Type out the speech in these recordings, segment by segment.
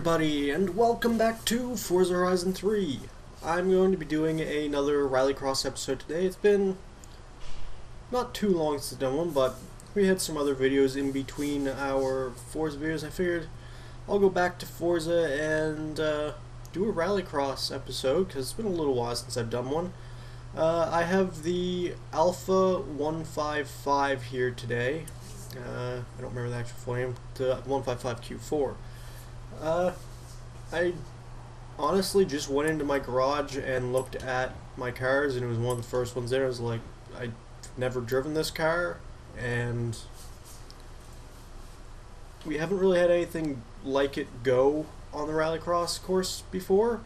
everybody, and welcome back to Forza Horizon 3. I'm going to be doing another Rallycross episode today. It's been not too long since I've done one, but we had some other videos in between our Forza videos. I figured I'll go back to Forza and do a Rallycross episode, because it's been a little while since I've done one. I have the Alpha 155 here today. I don't remember the actual full name, the 155 Q4. I honestly just went into my garage and looked at my cars, and it was one of the first ones there. I was like, I've never driven this car, and we haven't really had anything like it go on the Rallycross course before,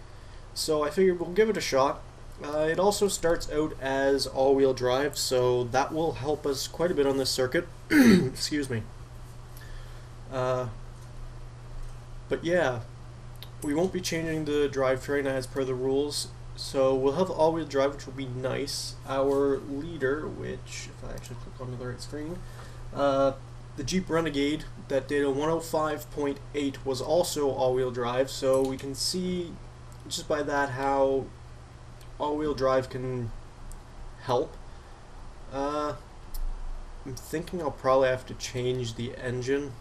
so I figured we'll give it a shot. It also starts out as all-wheel drive, so that will help us quite a bit on this circuit. Excuse me. But yeah, we won't be changing the drivetrain as per the rules, so we'll have all-wheel drive, which will be nice. Our leader, which, if I actually click onto the right screen, the Jeep Renegade that did a 105.8 was also all-wheel drive, so we can see just by that how all-wheel drive can help. I'm thinking I'll probably have to change the engine,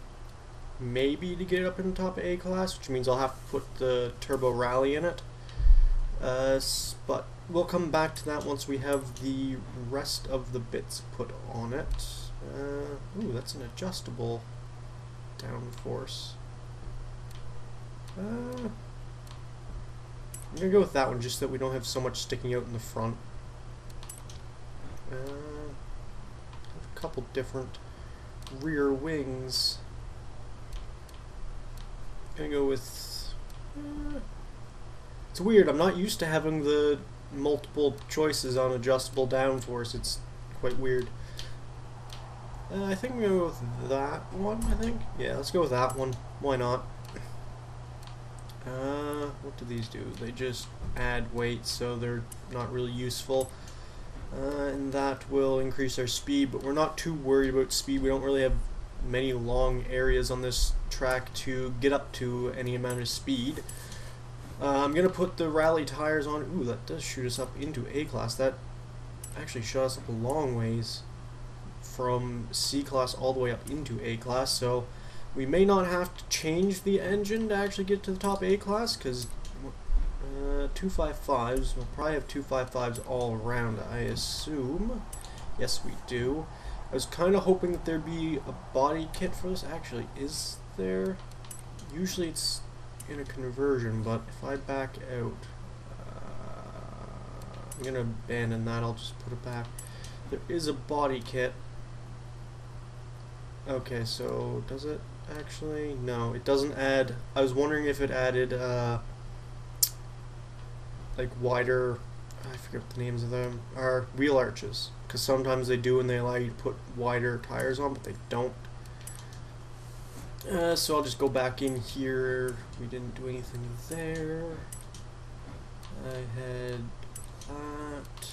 maybe to get it up in the top of A class, which means I'll have to put the turbo rally in it. But we'll come back to that once we have the rest of the bits put on it. Ooh, that's an adjustable downforce. I'm gonna go with that one just so that we don't have so much sticking out in the front. A couple different rear wings. Gonna go with it's weird, I'm not used to having the multiple choices on adjustable downforce. It's quite weird. I think I'm gonna go with that one. Yeah, let's go with that one. Why not? What do these do? They just add weight, so they're not really useful. And that will increase our speed, but we're not too worried about speed. We don't really have many long areas on this track to get up to any amount of speed. I'm gonna put the rally tires on. Ooh, that does shoot us up into A class. That actually shot us up a long ways from C class all the way up into A class, so we may not have to change the engine to actually get to the top A class, because 255s, we'll probably have 255s all around, I assume. Yes, we do. I was kind of hoping that there'd be a body kit for this. Actually, is there? Usually it's in a conversion, but if I back out, I'm going to abandon that. I'll just put it back. There is a body kit. Okay, so does it actually? No, it doesn't add. I was wondering if it added like wider, I forget what the names of them are, wheel arches, because sometimes they do and they allow you to put wider tires on, but they don't. So I'll just go back in here. We didn't do anything there. I had that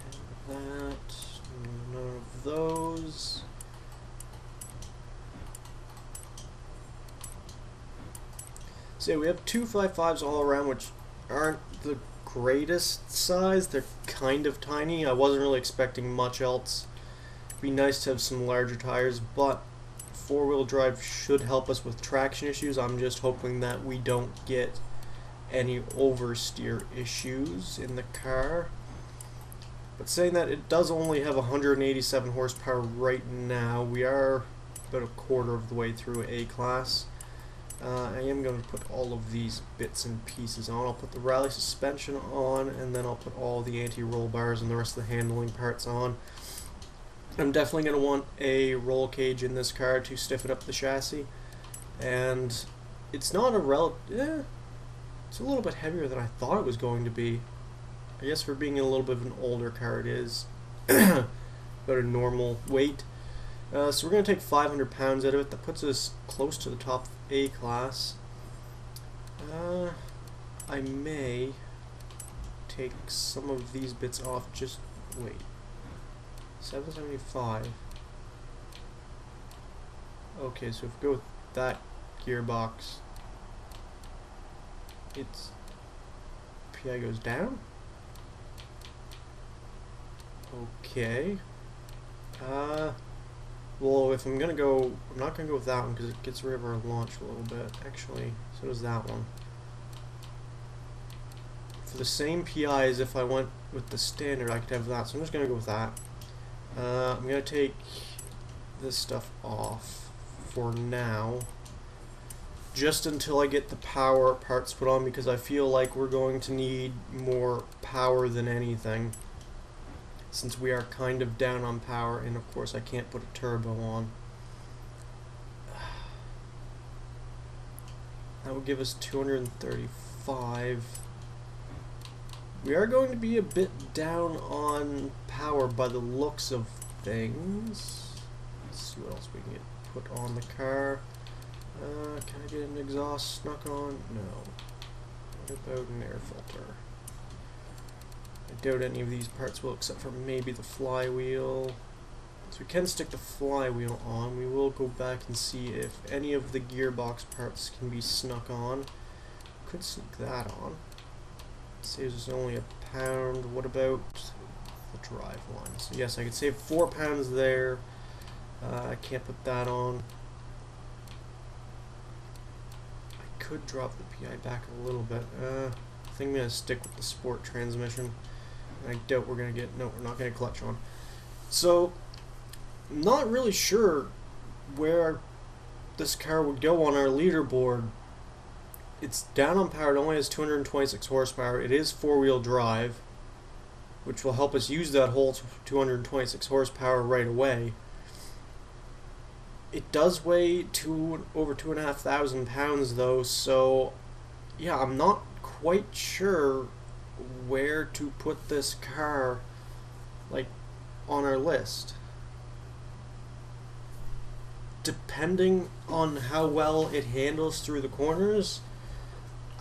and that. None of those. So yeah, we have 255s all around, which aren't the greatest size. They're kind of tiny. I wasn't really expecting much else. It'd be nice to have some larger tires, but four-wheel drive should help us with traction issues. I'm just hoping that we don't get any oversteer issues in the car. But saying that, it does only have 187 horsepower right now. We are about a quarter of the way through A class. I am going to put all of these bits and pieces on. I'll put the rally suspension on, and then I'll put all the anti-roll bars and the rest of the handling parts on. I'm definitely going to want a roll cage in this car to stiffen up the chassis. And it's not a it's a little bit heavier than I thought it was going to be. I guess for being a little bit of an older car, it is about a normal weight. So we're going to take 500 pounds out of it. That puts us close to the top of A class. I may take some of these bits off. Just wait. 775. Okay, so if we go with that gearbox. Its PI goes down. Okay. Well, if I'm gonna go, I'm not gonna go with that one because it gets rid of our launch a little bit. Actually, so does that one. For the same PI as if I went with the standard, I could have that. So I'm just gonna go with that. I'm gonna take this stuff off for now, just until I get the power parts put on, because I feel like we're going to need more power than anything, since we are kind of down on power, and of course I can't put a turbo on. That would give us 235. We are going to be a bit down on power by the looks of things. Let's see what else we can get put on the car. Can I get an exhaust snuck on? No. What about an air filter? I doubt any of these parts will, except for maybe the flywheel. So we can stick the flywheel on. We will go back and see if any of the gearbox parts can be snuck on. Could sneak that on. Saves us only a pound. What about the drive line? So yes, I could save 4 pounds there. I can't put that on. I could drop the PI back a little bit. I think I'm going to stick with the sport transmission. I doubt we're going to get... No, we're not going to clutch on. So, I'm not really sure where this car would go on our leaderboard. It's down on power. It only has 226 horsepower. It is four-wheel drive, which will help us use that whole 226 horsepower right away. It does weigh over 2,500 pounds though, so yeah, I'm not quite sure where to put this car, like, on our list. Depending on how well it handles through the corners,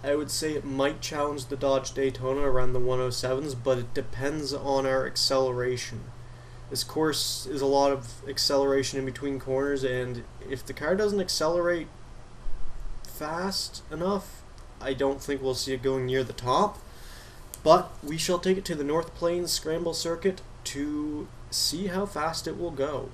I would say it might challenge the Dodge Daytona around the 107s, but it depends on our acceleration. This course is a lot of acceleration in between corners, and if the car doesn't accelerate fast enough, I don't think we'll see it going near the top. But we shall take it to the North Plains Scramble circuit to see how fast it will go.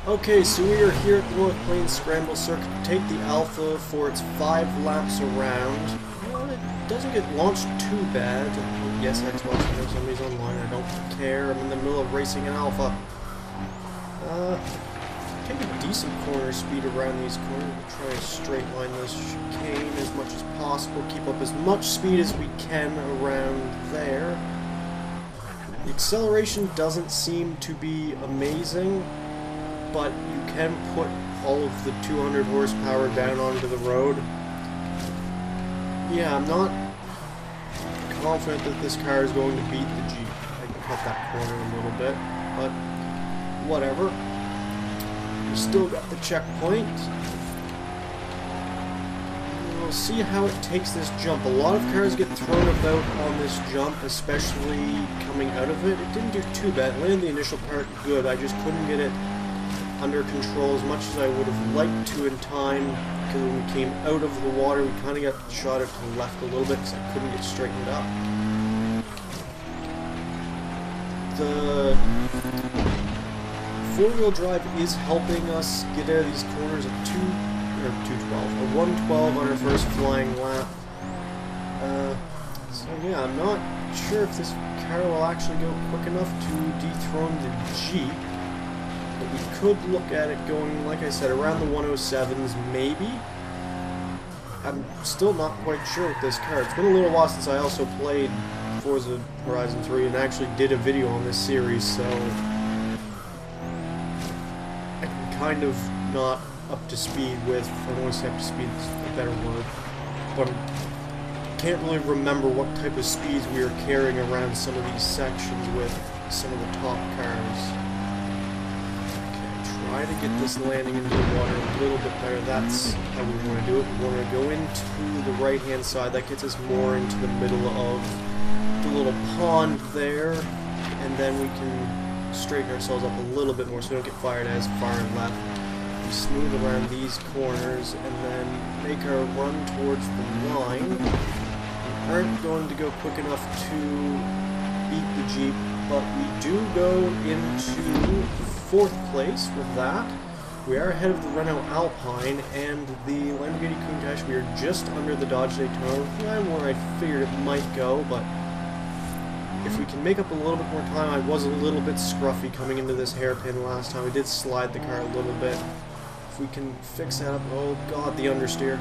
Okay, so we are here at the North Plains Scramble circuit to take the Alpha for its 5 laps around. Well, it doesn't get launched too bad. Yes, Xbox, I know somebody's online, I don't care. I'm in the middle of racing an Alpha. Take a decent corner speed around these corners. We'll try to straight line this chicane as much as possible. Keep up as much speed as we can around there. The acceleration doesn't seem to be amazing, but you can put all of the 200 horsepower down onto the road. Yeah, I'm not confident that this car is going to beat the Jeep. I can cut that corner a little bit, but whatever. We still got the checkpoint. We'll see how it takes this jump. A lot of cars get thrown about on this jump, especially coming out of it. It didn't do too bad. It landed the initial part good. I just couldn't get it under control as much as I would have liked to in time, because when we came out of the water, we kind of got shot out to the left a little bit because I couldn't get straightened up. The four-wheel drive is helping us get out of these corners at 112 on our first flying lap. So yeah, I'm not sure if this car will actually go quick enough to dethrone the Jeep, but we could look at it going, like I said, around the 107s maybe. I'm still not quite sure with this car. It's been a little while since I also played Forza Horizon 3 and actually did a video on this series, so I'm kind of not up to speed with, I don't want to say up to speed, is a better word, but I can't really remember what type of speeds we were carrying around some of these sections with some of the top cars. Okay, try to get this landing into the water a little bit better. That's how we want to do it. We want to go into the right hand side. That gets us more into the middle of the little pond there, and then we can straighten ourselves up a little bit more so we don't get fired as far left. We smooth around these corners and then make our run towards the line. We aren't going to go quick enough to beat the Jeep, but we do go into 4th place with that. We are ahead of the Renault Alpine and the Lamborghini Countach. We are just under the Dodge Daytona, where I figured it might go, but if we can make up a little bit more time. I was a little bit scruffy coming into this hairpin last time. We did slide the car a little bit. If we can fix that up, oh god, the understeer.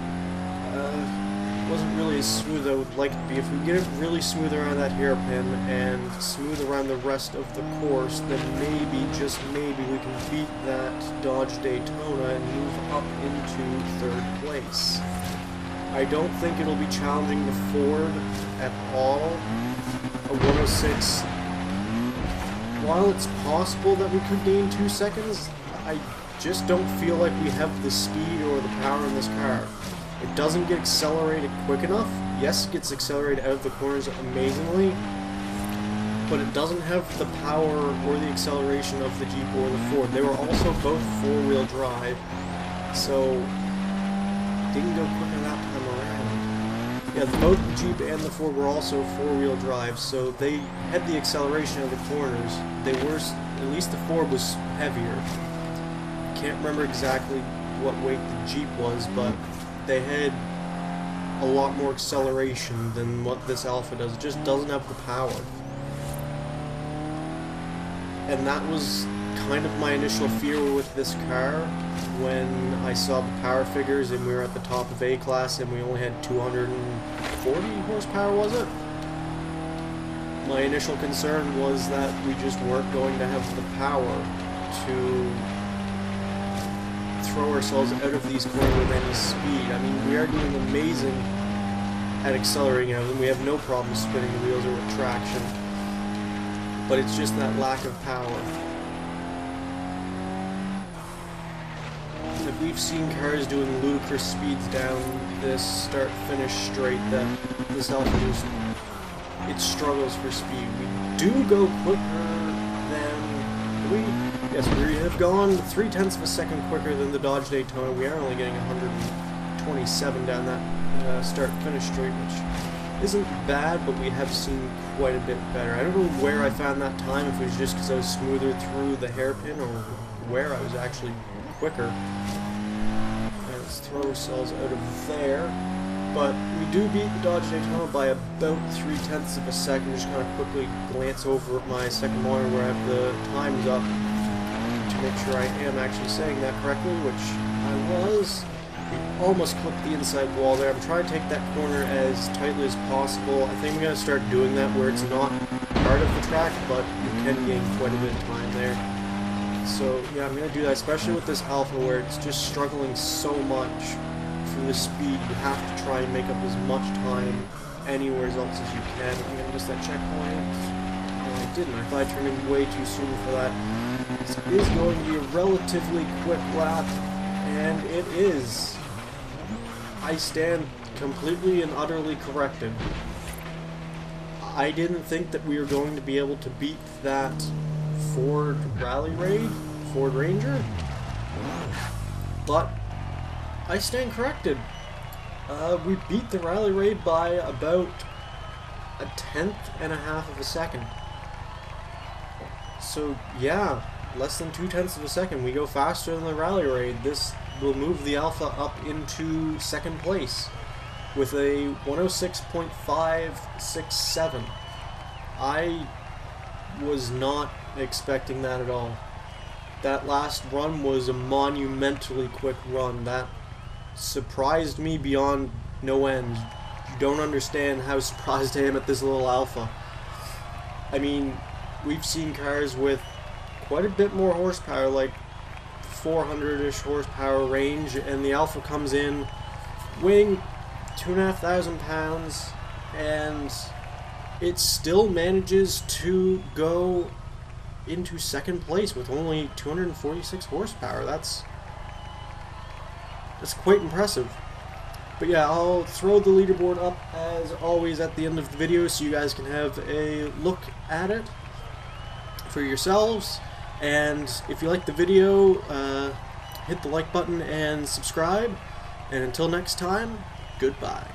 Wasn't really as smooth as I would like it to be. If we get it really smooth around that hairpin and smooth around the rest of the course, then maybe, just maybe, we can beat that Dodge Daytona and move up into 3rd place. I don't think it'll be challenging the Ford at all. A 106, while it's possible that we could gain 2 seconds, I just don't feel like we have the speed or the power in this car. It doesn't get accelerated quick enough. Yes, it gets accelerated out of the corners amazingly, but it doesn't have the power or the acceleration of the Jeep or the Ford. They were also both 4-wheel drive, so didn't go quicker that time around. Yeah, both the Jeep and the Ford were also 4-wheel drive, so they had the acceleration of the corners. They were, at least the Ford was heavier. Can't remember exactly what weight the Jeep was, but they had a lot more acceleration than what this Alpha does. It just doesn't have the power. And that was kind of my initial fear with this car when I saw the power figures and we were at the top of A-Class and we only had 240 horsepower, was it? My initial concern was that we just weren't going to have the power to throw ourselves out of these corners with any speed. I mean, we are doing amazing at accelerating out of them. We have no problem spinning the wheels or with traction, but it's just that lack of power. Like, we've seen cars doing ludicrous speeds down this start-finish straight that this Alpha just, it struggles for speed. We do go quicker than yes, we have gone 0.3 of a second quicker than the Dodge Daytona. We are only getting 127 down that start-finish straight, which isn't bad, but we have seen quite a bit better. I don't know where I found that time, if it was just because I was smoother through the hairpin, or where I was actually quicker. Let's throw ourselves out of there. But we do beat the Dodge Daytona by about 0.3 of a second. Just kind of quickly glance over at my second monitor where I have the times up to make sure I am actually saying that correctly, which I was. We almost clipped the inside wall there. I'm trying to take that corner as tightly as possible. I think I'm going to start doing that where it's not part of the track, but you can gain quite a bit of time there. So yeah, I'm going to do that, especially with this Alpha where it's just struggling so much for the speed. You have to try and make up as much time anywhere else as you can. I'm going to miss that checkpoint. No, I didn't. I thought I turned in way too soon for that. This is going to be a relatively quick lap, and it is. I stand completely and utterly corrected. I didn't think that we were going to be able to beat that Ford Ranger, but I stand corrected. We beat the Rally Raid by about 1/10.5 of a second. So yeah, less than 2/10 of a second. We go faster than the Rally Raid. This will move the Alpha up into second place with a 106.567. I was not expecting that at all. That last run was a monumentally quick run. That surprised me beyond no end. You don't understand how surprised I am at this little Alpha. I mean, we've seen cars with quite a bit more horsepower, like 400-ish horsepower range, and the Alpha comes in weighing 2,500 pounds, and it still manages to go into second place with only 246 horsepower. That's quite impressive. But yeah, I'll throw the leaderboard up as always at the end of the video so you guys can have a look at it for yourselves. And if you like the video, hit the like button and subscribe. And until next time, goodbye.